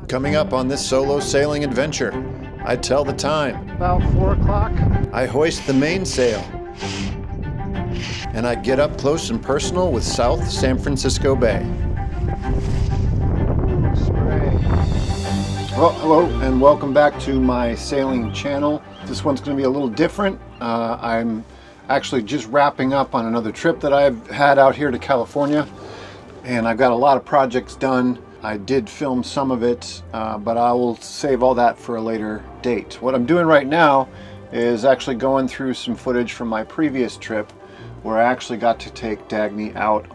Coming up on this solo sailing adventure, I tell the time. About 4 o'clock. I hoist the mainsail. And I get up close and personal with South San Francisco Bay. Spray. Well, hello and welcome back to my sailing channel. This one's going to be a little different. I'm actually just wrapping up on another trip that I've had out here to California. And I've got a lot of projects done. I did film some of it, but I will save all that for a later date. What I'm doing right now is actually going through some footage from my previous trip where I actually got to take Dagny out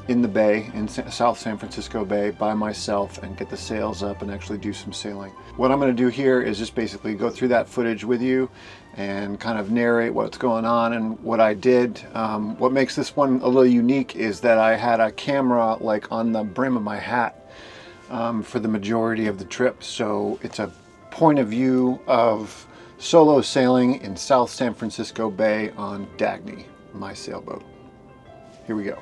in the bay, in South San Francisco Bay by myself and get the sails up and actually do some sailing. What I'm going to do here is just basically go through that footage with you and kind of narrate what's going on and what I did. What makes this one a little unique is that I had a camera like on the brim of my hat for the majority of the trip. So it's a point of view of solo sailing in South San Francisco Bay on Dagny, my sailboat. Here we go.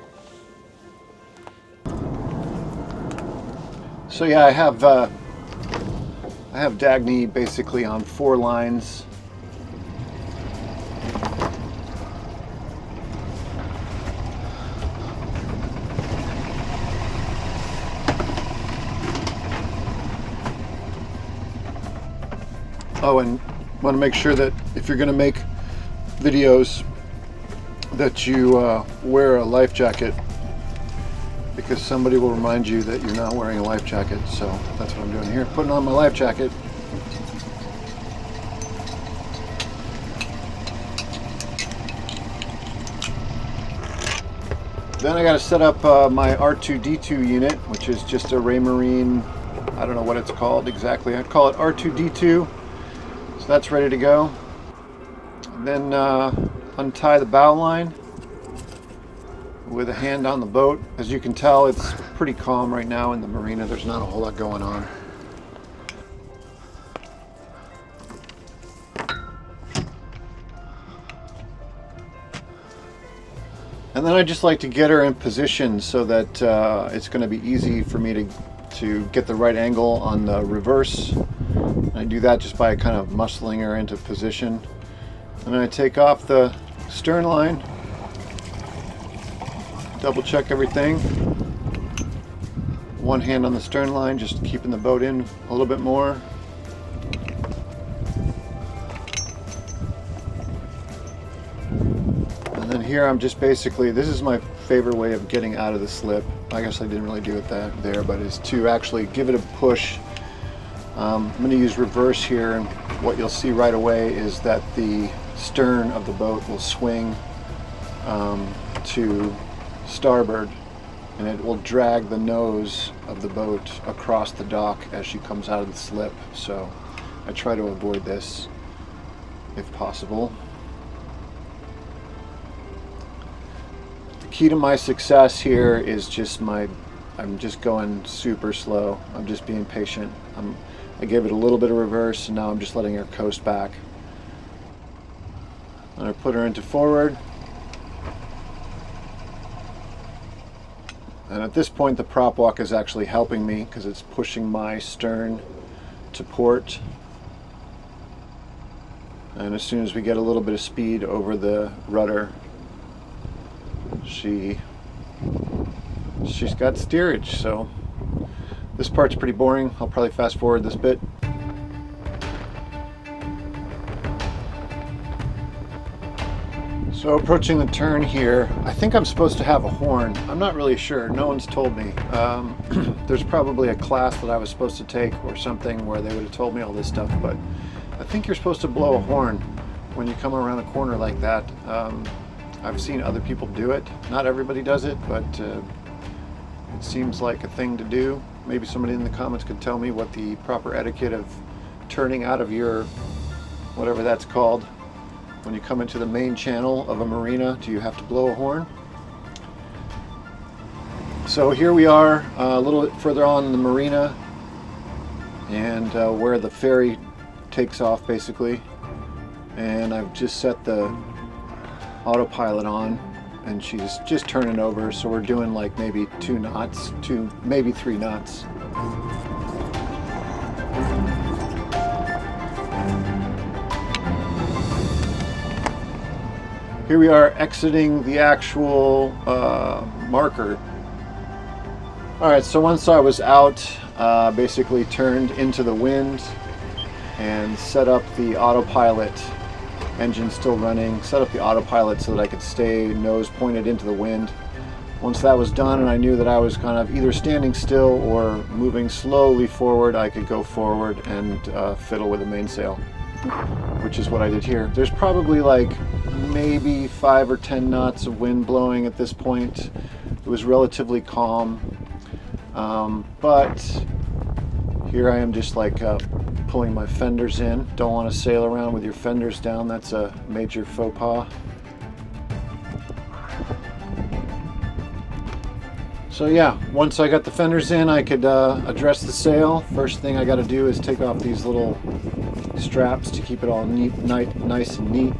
So yeah, I have Dagny basically on 4 lines. Oh, and want to make sure that if you're going to make videos that you wear a life jacket, because somebody will remind you that you're not wearing a life jacket. So that's what I'm doing here, putting on my life jacket. Then I got to set up my R2-D2 unit, which is just a Raymarine, I don't know what it's called exactly. I'd call it R2-D2. So that's ready to go. And then untie the bow line with a hand on the boat. As you can tell, it's pretty calm right now in the marina. There's not a whole lot going on. And then I just like to get her in position so that it's going to be easy for me to get the right angle on the reverse. I do that just by kind of muscling her into position. And then I take off the stern line, double check everything. One hand on the stern line, just keeping the boat in a little bit more. And then here I'm just basically, this is my favorite way of getting out of the slip. I guess I didn't really do it there, but is to actually give it a push. I'm going to use reverse here, and what you'll see right away is that the stern of the boat will swing to starboard, and it will drag the nose of the boat across the dock as she comes out of the slip. So I try to avoid this if possible. The key to my success here is just I'm just going super slow. I'm just being patient. I gave it a little bit of reverse, and now I'm just letting her coast back. And I put her into forward. And at this point, the prop walk is actually helping me because it's pushing my stern to port. And as soon as we get a little bit of speed over the rudder, she's got steerage. So this part's pretty boring. I'll probably fast forward this bit. So approaching the turn here, I think I'm supposed to have a horn. I'm not really sure. No one's told me. There's probably a class that I was supposed to take or something where they would have told me all this stuff, but I think you're supposed to blow a horn when you come around a corner like that. I've seen other people do it. Not everybody does it, but it seems like a thing to do. Maybe somebody in the comments could tell me what the proper etiquette of turning out of your, whatever that's called, when you come into the main channel of a marina. Do you have to blow a horn? So here we are a little bit further on in the marina, and where the ferry takes off basically. And I've just set the autopilot on, and she's just turning over, so we're doing like maybe 2 knots, maybe 3 knots. here we are exiting the actual marker. Alright, so once I was out, basically turned into the wind and set up the autopilot, engine still running, set up the autopilot so that I could stay nose pointed into the wind. Once that was done and I knew that I was kind of either standing still or moving slowly forward, I could go forward and fiddle with the mainsail, which is what I did here. There's probably like maybe 5 or 10 knots of wind blowing at this point. It was relatively calm, but here I am just like pulling my fenders in. Don't want to sail around with your fenders down. That's a major faux pas. So yeah, once I got the fenders in, I could address the sail. First thing I got to do is take off these little straps to keep it all neat, nice and neat.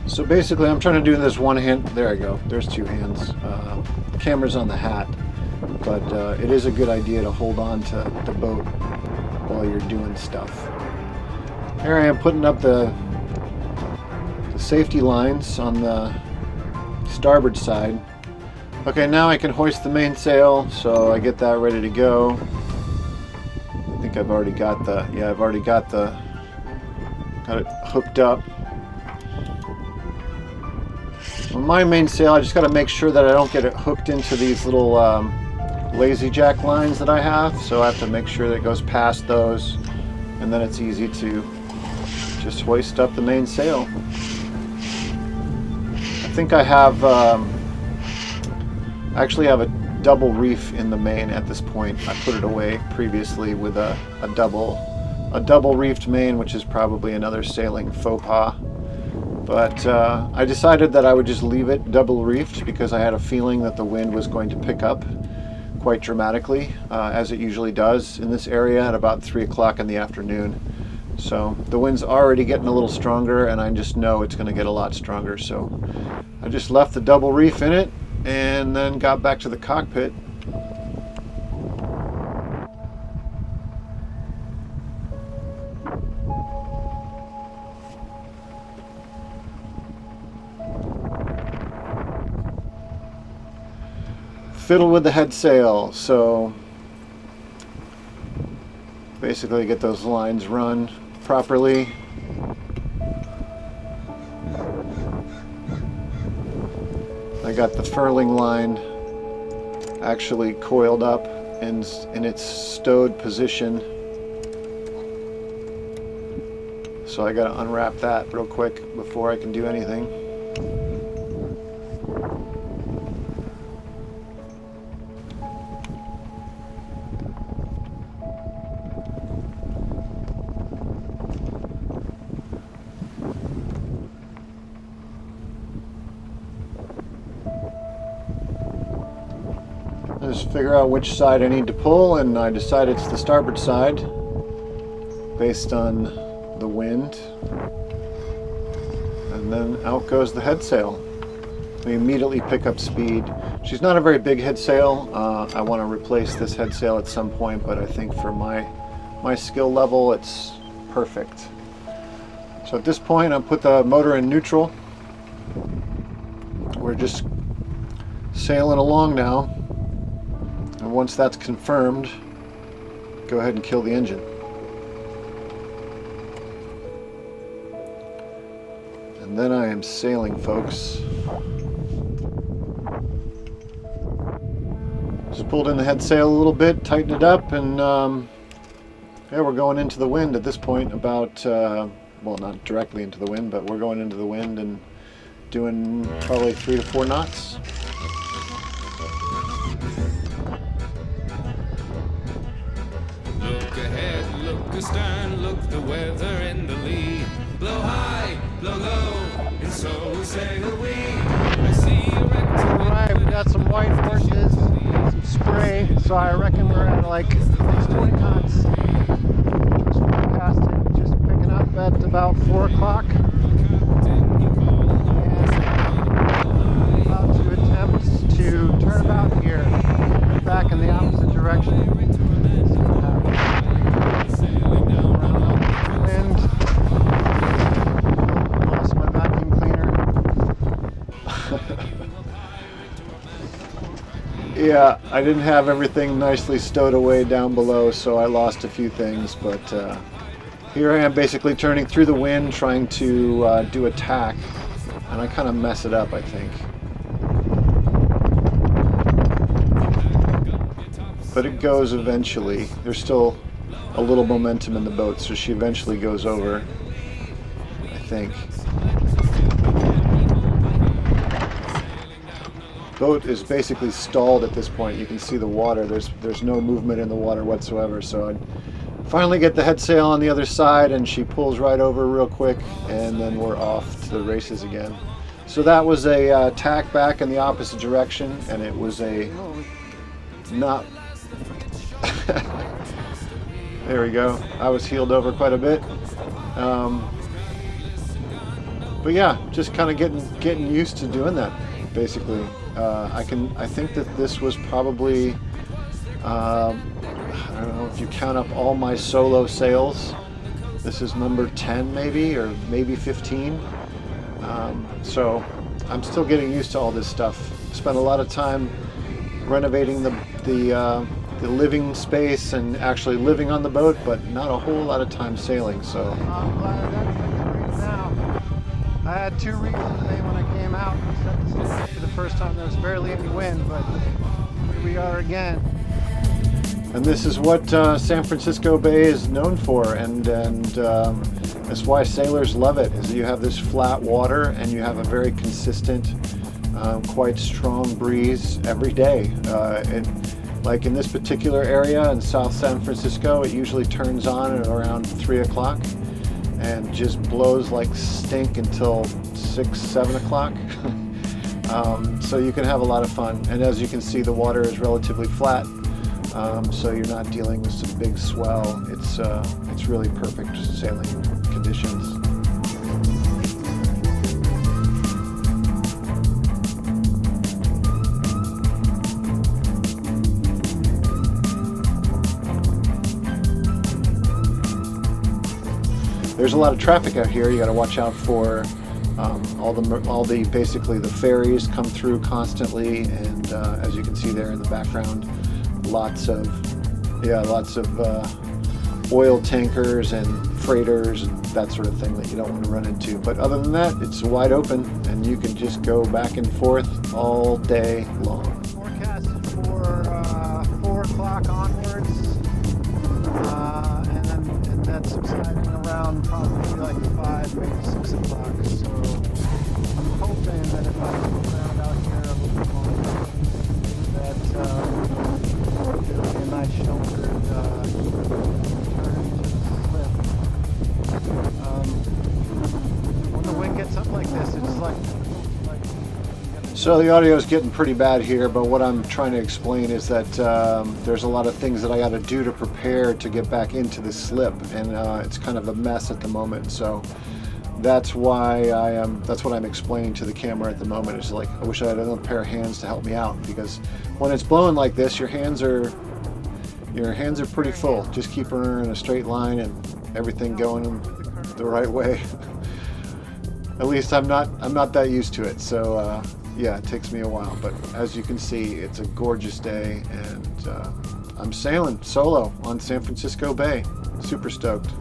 So basically I'm trying to do this one hand. There I go, there's two hands. The camera's on the hat, but it is a good idea to hold on to the boat while you're doing stuff. Here I am putting up the safety lines on the starboard side. Okay, now I can hoist the mainsail, so I get that ready to go. I think I've already got the, yeah, I've already got it hooked up. On my mainsail, I just got to make sure that I don't get it hooked into these little lazy jack lines that I have, so I have to make sure that it goes past those, and then it's easy to just hoist up the mainsail. I think I have actually have a double reef in the main at this point. I put it away previously with a double reefed main, which is probably another sailing faux pas. But I decided that I would just leave it double reefed because I had a feeling that the wind was going to pick up quite dramatically, as it usually does in this area at about 3 o'clock in the afternoon. So the wind's already getting a little stronger, and I just know it's going to get a lot stronger. So I just left the double reef in it and then got back to the cockpit. Fiddle with the head sail, so basically get those lines run properly. I got the furling line actually coiled up in its stowed position, so I got to unwrap that real quick before I can do anything. Just figure out which side I need to pull, and I decide it's the starboard side based on the wind, and then out goes the head sail. We immediately pick up speed. She's not a very big head sail. I want to replace this head sail at some point, but I think for my skill level it's perfect. So at this point I put the motor in neutral. We're just sailing along now. And once that's confirmed, go ahead and kill the engine. And then I am sailing, folks. Just pulled in the head sail a little bit, tightened it up, and yeah, we're going into the wind at this point. About, well, not directly into the wind, but we're going into the wind and doing probably 3 to 4 knots. Look ahead, look astern, look the weather in the lee. Blow high, blow low, and so sail we. I see a rectangle. Alright, we got some white horses, some spray, so I reckon we're at like 20 knots. Just forecasted, just picking up at about 4 o'clock. And about to attempt to turn about here. back in the opposite direction. See what happens. Wind. Lost my vacuum cleaner. Yeah, I didn't have everything nicely stowed away down below, so I lost a few things, but here I am basically turning through the wind trying to do a tack, and I kind of mess it up, I think. But it goes eventually. There's still a little momentum in the boat, so she eventually goes over, I think. Boat is basically stalled at this point. You can see the water. There's no movement in the water whatsoever. So I finally get the head sail on the other side, and she pulls right over real quick, and then we're off to the races again. So that was a tack back in the opposite direction, and it was a not. There we go. I was heeled over quite a bit. But yeah, just kind of getting used to doing that, basically. I think that this was probably, I don't know if you count up all my solo sails, this is number 10 maybe, or maybe 15. So I'm still getting used to all this stuff. Spent a lot of time renovating the living space and actually living on the boat, but not a whole lot of time sailing. So I'm glad that's the case now. I had 2 reasons today when I came out and set the stage for the first time. There was barely any wind, but here we are again. And this is what San Francisco Bay is known for, and that's why sailors love it. Is you have this flat water and you have a very consistent, quite strong breeze every day. Like in this particular area in South San Francisco, it usually turns on at around 3 o'clock and just blows like stink until 6, 7 o'clock. So you can have a lot of fun. And as you can see, the water is relatively flat, so you're not dealing with some big swell. It's really perfect sailing conditions. There's a lot of traffic out here. You got to watch out for all the basically the ferries come through constantly, and as you can see there in the background, lots of oil tankers and freighters and that sort of thing that you don't want to run into. But other than that, it's wide open, and you can just go back and forth all day long. Forecasted for 4 o'clock onwards, and then subsiding around probably like 5, maybe 6 o'clock. So I'm hoping that if I move around out here a little bit longer, that it'll be a nice sheltered turn to slip. When the wind gets up like this, it's like So the audio is getting pretty bad here, but what I'm trying to explain is that there's a lot of things that I got to do to prepare to get back into the slip, and it's kind of a mess at the moment. So that's why that's what I'm explaining to the camera at the moment. It's like I wish I had another pair of hands to help me out, because when it's blowing like this, your hands are pretty full. Just keep her in a straight line and everything going the right way. At least I'm not that used to it. So yeah, it takes me a while, but as you can see, it's a gorgeous day, and I'm sailing solo on San Francisco Bay. Super stoked.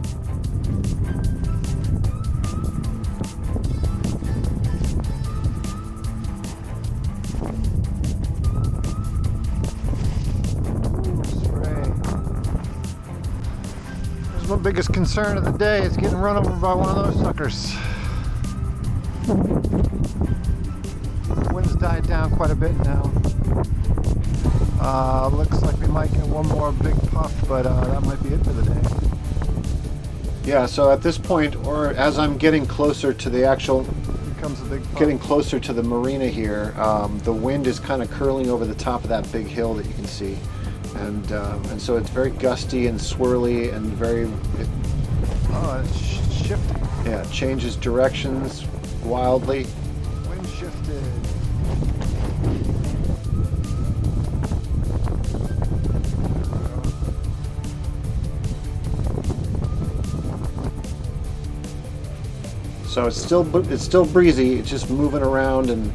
There's my biggest concern of the day is getting run over by one of those suckers. Wind's died down quite a bit now. Looks like we might get one more big puff, but that might be it for the day. Yeah, so at this point, or as I'm getting closer to the actual, Becomes a big puff. getting closer to the marina here, the wind is kind of curling over the top of that big hill that you can see, and so it's very gusty and swirly and very. It's shifting. Yeah, it changes directions wildly. Wind shifted. So it's still breezy. It's just moving around and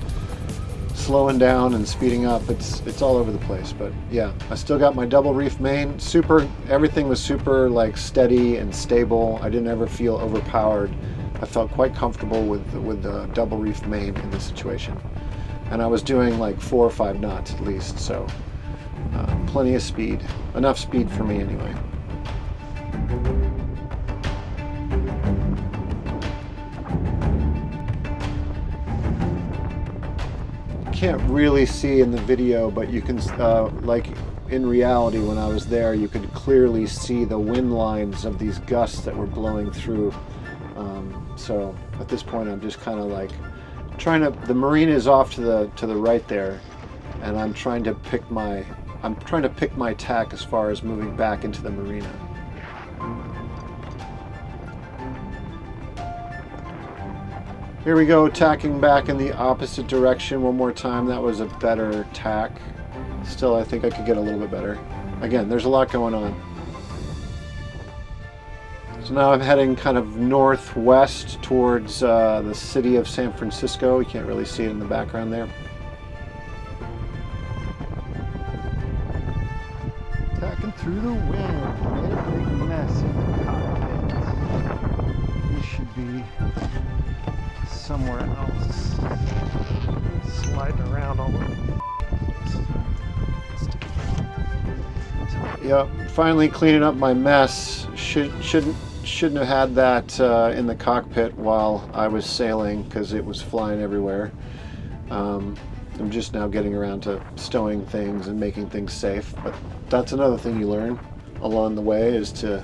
slowing down and speeding up. It's all over the place. But yeah, I still got my double reef main. Everything was super like steady and stable. I didn't ever feel overpowered. I felt quite comfortable with the double reef main in this situation. And I was doing like 4 or 5 knots at least, so plenty of speed. Enough speed for me anyway. Can't really see in the video, but you can like in reality when I was there, you could clearly see the wind lines of these gusts that were blowing through. So at this point I'm just kind of like the marina is off to the right there, and I'm trying to pick my tack as far as moving back into the marina. Here we go, tacking back in the opposite direction one more time. That was a better tack. Still, I think I could get a little bit better. Again, there's a lot going on. So now I'm heading kind of northwest towards the city of San Francisco. You can't really see it in the background there. Tacking through the wind. Made a big mess in the cockpit. This should be somewhere else. Sliding around all over the place. Yep, finally cleaning up my mess. Shouldn't have had that in the cockpit while I was sailing because it was flying everywhere. I'm just now getting around to stowing things and making things safe, but that's another thing you learn along the way, is to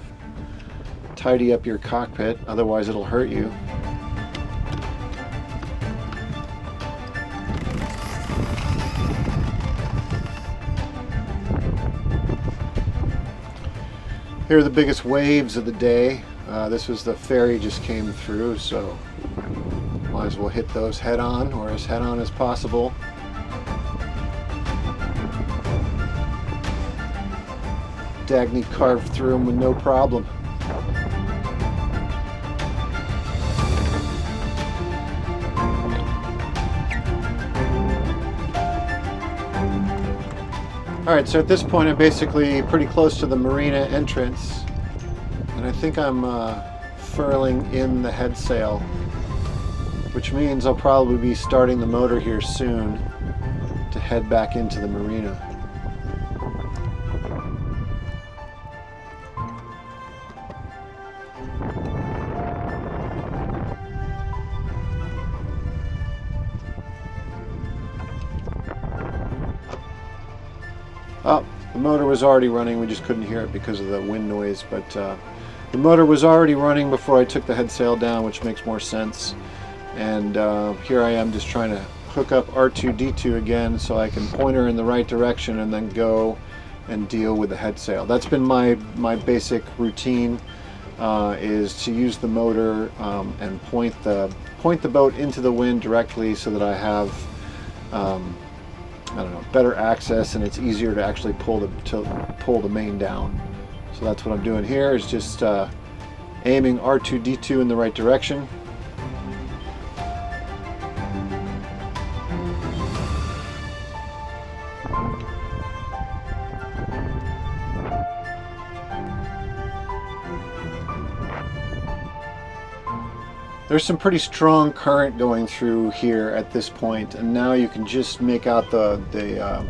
tidy up your cockpit, otherwise it'll hurt you. Here are the biggest waves of the day. This was the ferry just came through, so might as well hit those head on, or as head on as possible. Dagny carved through them with no problem. Alright, so at this point I'm basically pretty close to the marina entrance, and I think I'm furling in the head sail, which means I'll probably be starting the motor here soon to head back into the marina. Oh, the motor was already running. We just couldn't hear it because of the wind noise, but the motor was already running before I took the head sail down, which makes more sense. And here I am just trying to hook up R2-D2 again so I can point her in the right direction and then go and deal with the head sail. That's been my basic routine, is to use the motor and point the boat into the wind directly so that I have I don't know, better access, and it's easier to actually pull the main down. So that's what I'm doing here, is just aiming R2-D2 in the right direction. There's some pretty strong current going through here at this point, and now you can just make out the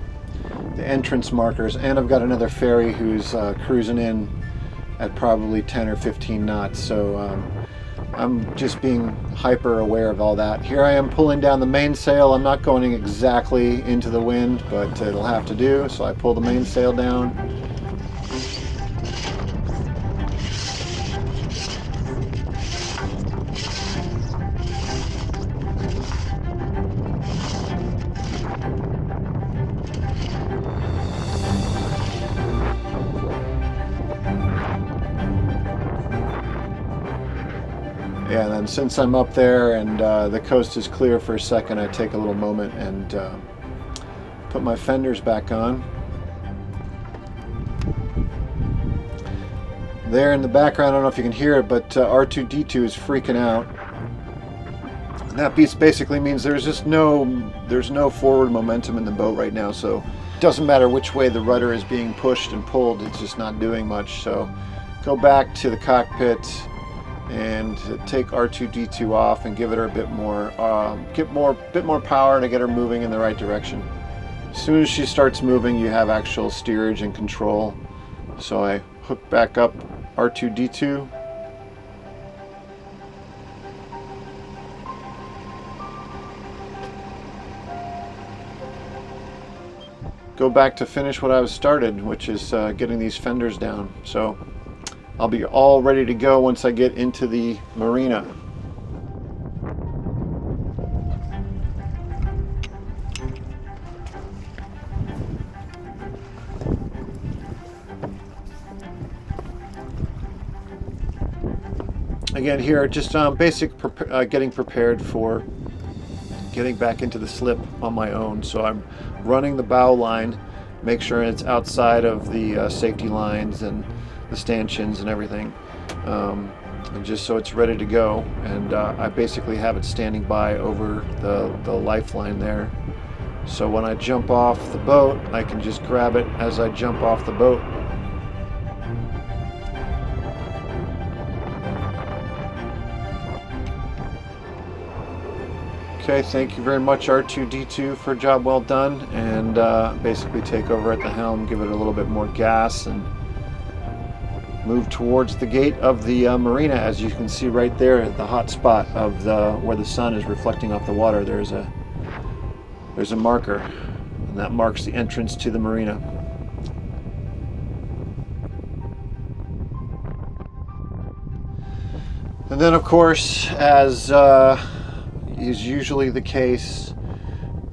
entrance markers. And I've got another ferry who's cruising in at probably 10 or 15 knots, so I'm just being hyper aware of all that. Here I am pulling down the mainsail. I'm not going exactly into the wind, but it'll have to do, so I pull the mainsail down. Yeah, and then since I'm up there and the coast is clear for a second, I take a little moment and put my fenders back on. There in the background, I don't know if you can hear it, but R2-D2 is freaking out. That basically means there's no forward momentum in the boat right now, so it doesn't matter which way the rudder is being pushed and pulled, it's just not doing much. So go back to the cockpit and take R2-D2 off and give it a bit more power to get her moving in the right direction. As soon as she starts moving, you have actual steerage and control. So I hook back up R2-D2. Go back to finish what I was started, which is getting these fenders down. So I'll be all ready to go once I get into the marina. Again, here just getting prepared for getting back into the slip on my own. So I'm running the bow line, make sure it's outside of the safety lines and the stanchions and everything, and just so it's ready to go. And I basically have it standing by over the lifeline there. So when I jump off the boat, I can just grab it as I jump off the boat. Okay, thank you very much R2-D2 for a job well done, and basically take over at the helm, give it a little bit more gas, and move towards the gate of the marina. As you can see right there, the hot spot of where the sun is reflecting off the water, there's a marker, and that marks the entrance to the marina. And then, of course, as is usually the case,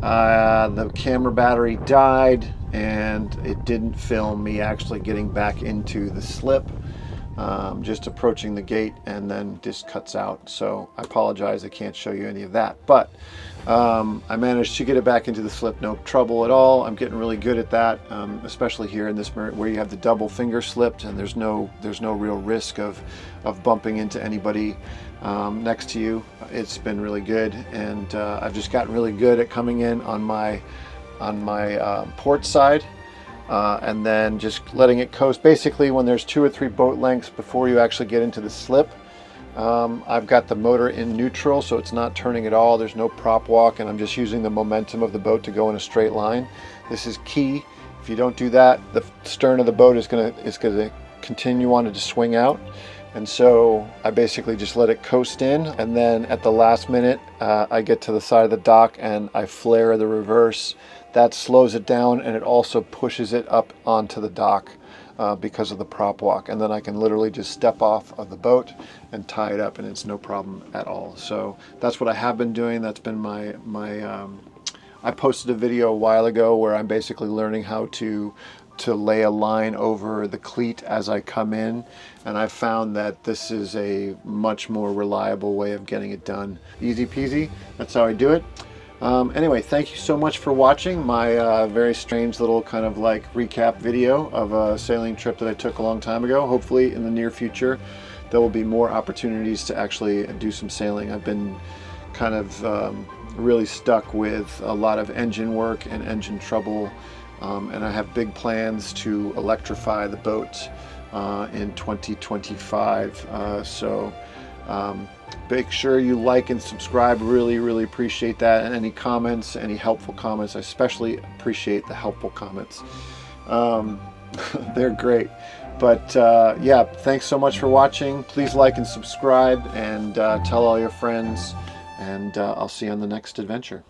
the camera battery died and it didn't film me actually getting back into the slip, just approaching the gate, and then just cuts out. So I apologize, I can't show you any of that, but I managed to get it back into the slip, no trouble at all. I'm getting really good at that, especially here in this where you have the double finger slipped and there's no real risk of bumping into anybody next to you. It's been really good, and I've just gotten really good at coming in on my port side, and then just letting it coast. Basically, when there's 2 or 3 boat lengths before you actually get into the slip, I've got the motor in neutral, so it's not turning at all. There's no prop walk, and I'm just using the momentum of the boat to go in a straight line. This is key. If you don't do that, the stern of the boat is gonna continue on to swing out. And so I basically just let it coast in, and then at the last minute I get to the side of the dock and I flare the reverse. That slows it down, and it also pushes it up onto the dock because of the prop walk, and then I can literally just step off of the boat and tie it up, and it's no problem at all. So that's what I have been doing. That's been my I posted a video a while ago where I'm basically learning how to lay a line over the cleat as I come in, and I found that this is a much more reliable way of getting it done. Easy peasy, that's how I do it. Anyway, thank you so much for watching my very strange little kind of like recap video of a sailing trip that I took a long time ago. Hopefully in the near future there will be more opportunities to actually do some sailing. I've been kind of really stuck with a lot of engine work and engine trouble. And I have big plans to electrify the boat in 2025. So make sure you like and subscribe. Really appreciate that. And any comments, any helpful comments, I especially appreciate the helpful comments. They're great. But yeah, thanks so much for watching. Please like and subscribe, and tell all your friends. And I'll see you on the next adventure.